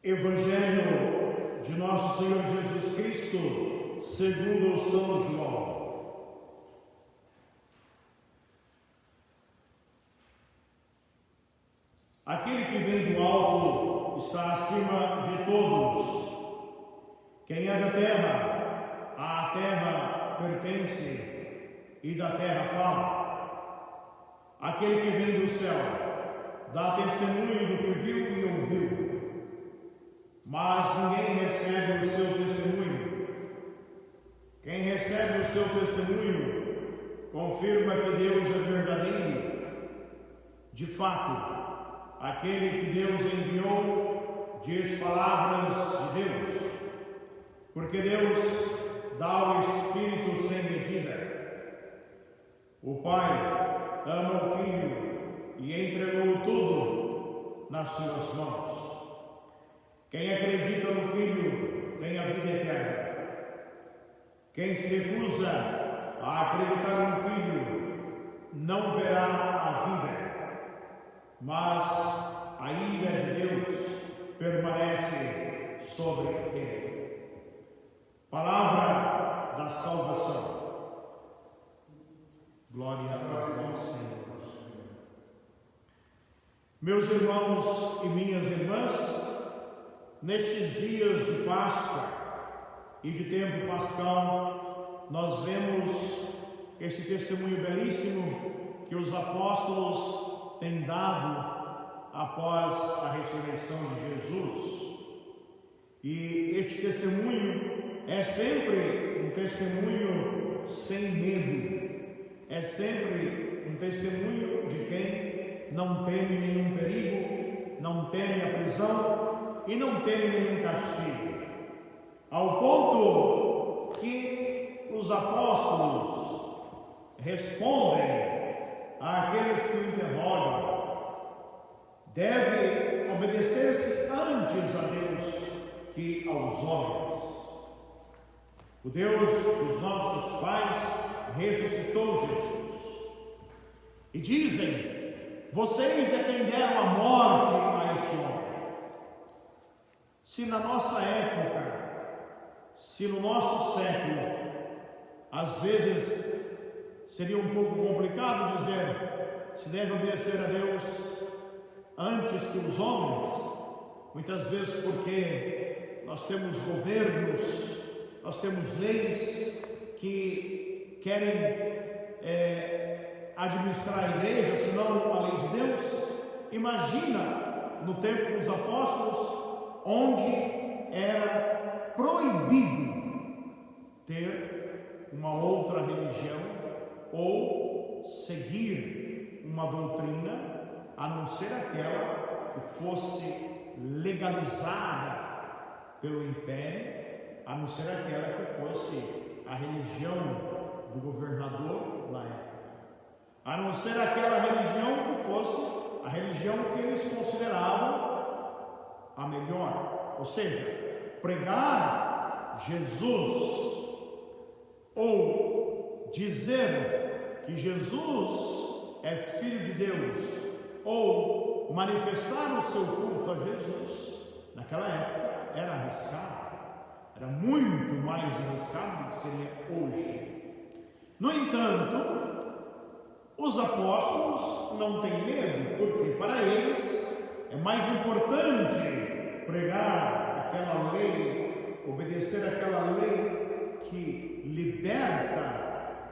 Evangelho de nosso Senhor Jesus Cristo, segundo São João. Aquele que vem do alto está acima de todos. Quem é da terra, à terra pertence e da terra fala. Aquele que vem do céu dá testemunho do que viu e ouviu. Mas ninguém recebe o seu testemunho. Quem recebe o seu testemunho confirma que Deus é verdadeiro. De fato, aquele que Deus enviou diz palavras de Deus, porque Deus dá o Espírito sem medida. O Pai ama o Filho e entregou tudo nas suas mãos. Quem acredita no Filho tem a vida eterna. Quem se recusa a acreditar no Filho não verá a vida, mas a ira de Deus permanece sobre ele. Palavra da salvação. Glória a vós, Senhor. Meus irmãos e minhas irmãs, nestes dias de Páscoa e de tempo pascal, nós vemos esse testemunho belíssimo que os apóstolos têm dado após a ressurreição de Jesus. E este testemunho é sempre um testemunho sem medo, é sempre um testemunho de quem não teme nenhum perigo, não teme a prisão e não teme nenhum castigo, ao ponto que os apóstolos respondem àqueles que o interrogam: deve obedecer-se antes a Deus que aos homens. O Deus dos nossos pais ressuscitou Jesus. E dizem: vocês é quem deram a morte a este homem. Se na nossa época, se no nosso século, às vezes seria um pouco complicado dizer se deve obedecer a Deus antes que os homens, muitas vezes porque nós temos governos, nós temos leis que querem administrar a igreja, senão a lei de Deus. Imagina no tempo dos apóstolos, onde era proibido ter uma outra religião ou seguir uma doutrina, a não ser aquela que fosse legalizada pelo império, a não ser aquela que fosse a religião do governador na época, a não ser aquela religião que fosse a religião que eles consideravam a melhor. Ou seja, pregar Jesus ou dizer que Jesus é Filho de Deus ou manifestar o seu culto a Jesus, naquela época era arriscado, era muito mais arriscado do que seria hoje. No entanto, os apóstolos não têm medo, porque para eles é mais importante pregar aquela lei, obedecer aquela lei que liberta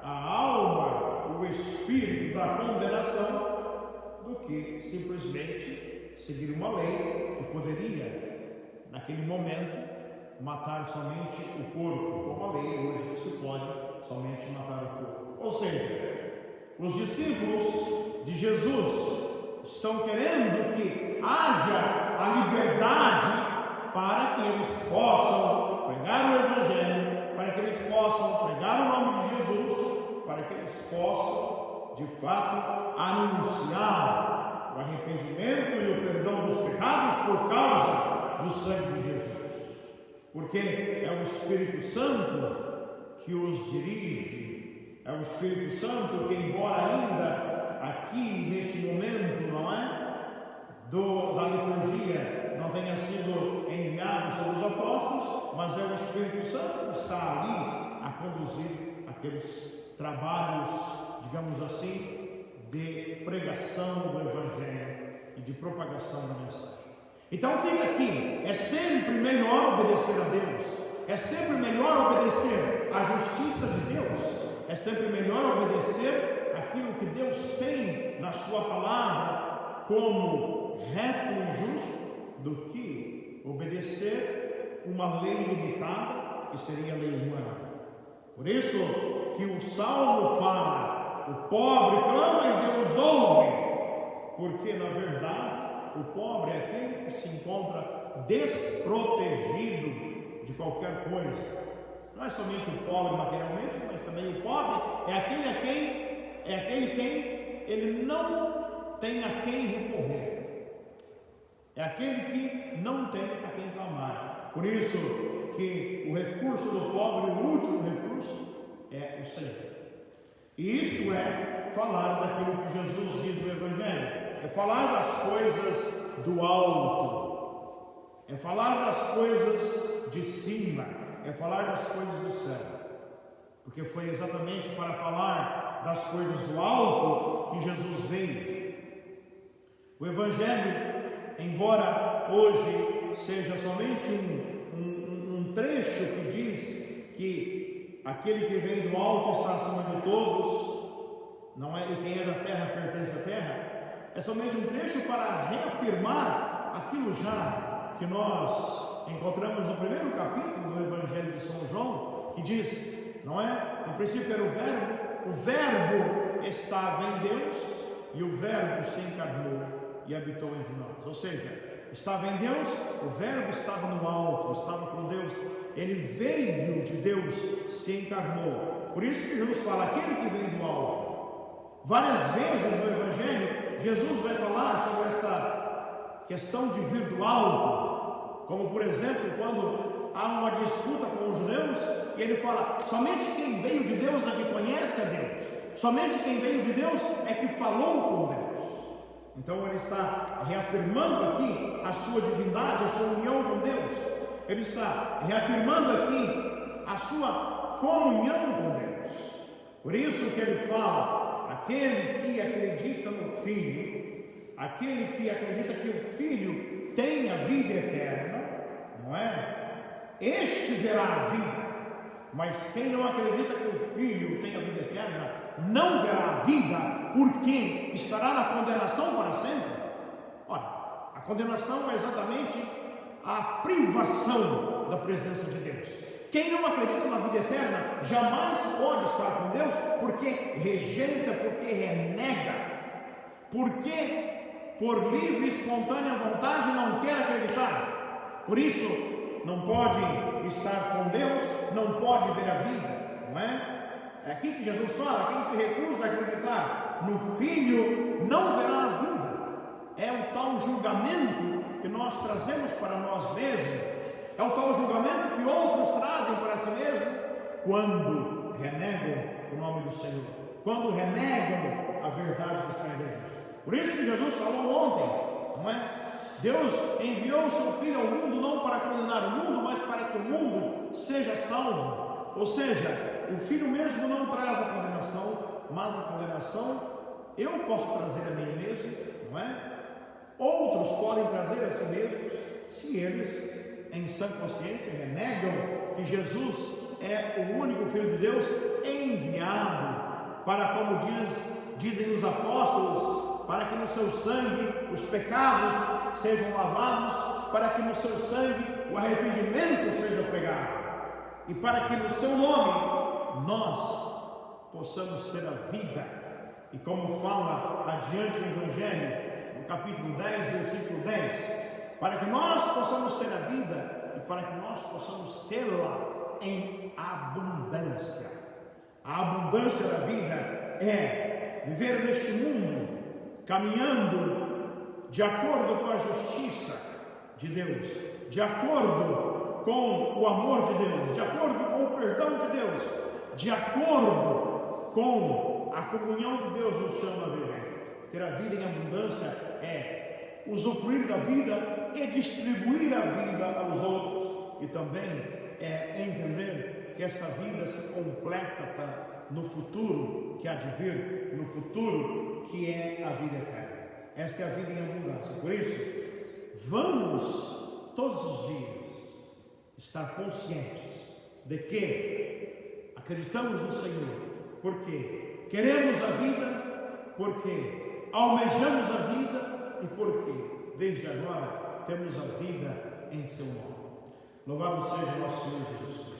a alma, o espírito da condenação, do que simplesmente seguir uma lei que poderia, naquele momento, matar somente o porco, como a lei hoje se pode somente matar o porco. Ou seja, os discípulos de Jesus estão querendo que haja a liberdade para que eles possam pregar o Evangelho, para que eles possam pregar o nome de Jesus, para que eles possam, de fato, anunciar o arrependimento e o perdão dos pecados por causa do sangue de Jesus. Porque é o Espírito Santo que os dirige, é o Espírito Santo que, embora ainda aqui neste momento, não é? Da liturgia não tenha sido em está ali a conduzir aqueles trabalhos, digamos assim, de pregação do Evangelho e de propagação da mensagem. Então fica aqui, é sempre melhor obedecer a Deus, é sempre melhor obedecer à justiça de Deus, é sempre melhor obedecer aquilo que Deus tem na sua palavra como reto e justo, do que obedecer uma lei limitada, que seria a lei humana. Por isso que o Salmo fala, o pobre clama e Deus ouve, porque na verdade o pobre é aquele que se encontra desprotegido de qualquer coisa. Não é somente o pobre materialmente, mas também o pobre é aquele quem ele não tem a quem recorrer. É aquele que não tem a quem clamar. Por isso que o recurso do pobre, o último recurso, é o Senhor. E isso é falar daquilo que Jesus diz no Evangelho. É falar das coisas do alto. É falar das coisas de cima. É falar das coisas do céu. Porque foi exatamente para falar das coisas do alto que Jesus veio. O Evangelho, embora hoje seja somente um trecho que diz que aquele que vem do alto está acima de todos, não é, e quem é da terra pertence à terra, é somente um trecho para reafirmar aquilo já que nós encontramos no primeiro capítulo do Evangelho de São João, que diz, não é? No princípio era o verbo estava em Deus e o verbo se encarnou e habitou entre nós. Ou seja, estava em Deus, o verbo estava no alto, estava com Deus, ele veio de Deus, se encarnou. Por isso que Jesus fala, aquele que vem do alto. Várias vezes no Evangelho, Jesus vai falar sobre esta questão de vir do alto, como por exemplo, quando há uma disputa com os judeus, e ele fala, somente quem veio de Deus é que conhece a Deus, somente quem veio de Deus é que falou com Deus. Então ele está reafirmando aqui a sua divindade, a sua união com Deus. Ele está reafirmando aqui a sua comunhão com Deus. Por isso que ele fala, aquele que acredita no Filho, aquele que acredita que o Filho tem a vida eterna, não é? Este verá a vida. Mas quem não acredita que o Filho tem a vida eterna, não verá a vida, porque estará na condenação para sempre. Ora, a condenação é exatamente a privação da presença de Deus. Quem não acredita na vida eterna, jamais pode estar com Deus, porque rejeita, porque renega, porque por livre e espontânea vontade não quer acreditar. Por isso, não pode estar com Deus, não pode ver a vida, não é? É aqui que Jesus fala, quem se recusa a acreditar no Filho, não verá a vida. É o tal julgamento que nós trazemos para nós mesmos, é o tal julgamento que outros trazem para si mesmos, quando renegam o nome do Senhor, quando renegam a verdade que está em Jesus. Por isso que Jesus falou ontem, não é? Deus enviou o seu Filho ao mundo não para condenar o mundo, mas para que o mundo seja salvo. Ou seja, o Filho mesmo não traz a condenação, mas a condenação eu posso trazer a mim mesmo, não é? Outros podem trazer a si mesmos, se eles, em sã consciência, renegam que Jesus é o único Filho de Deus enviado para, como dizem os apóstolos, para que no seu sangue os pecados sejam lavados, para que no seu sangue o arrependimento seja pregado, e para que no seu nome nós possamos ter a vida. E como fala adiante o Evangelho, no capítulo 10, versículo 10, para que nós possamos ter a vida e para que nós possamos tê-la em abundância. A abundância da vida é viver neste mundo caminhando de acordo com a justiça de Deus, de acordo com o amor de Deus, de acordo com o perdão de Deus, de acordo com a comunhão que Deus nos chama a viver. Ter a vida em abundância é usufruir da vida e distribuir a vida aos outros, e também é entender que esta vida se completa no futuro que há de vir, no futuro que é a vida eterna. Esta é a vida em abundância. Por isso, vamos todos os dias estar conscientes de que acreditamos no Senhor, porque queremos a vida, porque almejamos a vida e porque desde agora temos a vida em seu nome. Louvado seja nosso Senhor Jesus Cristo.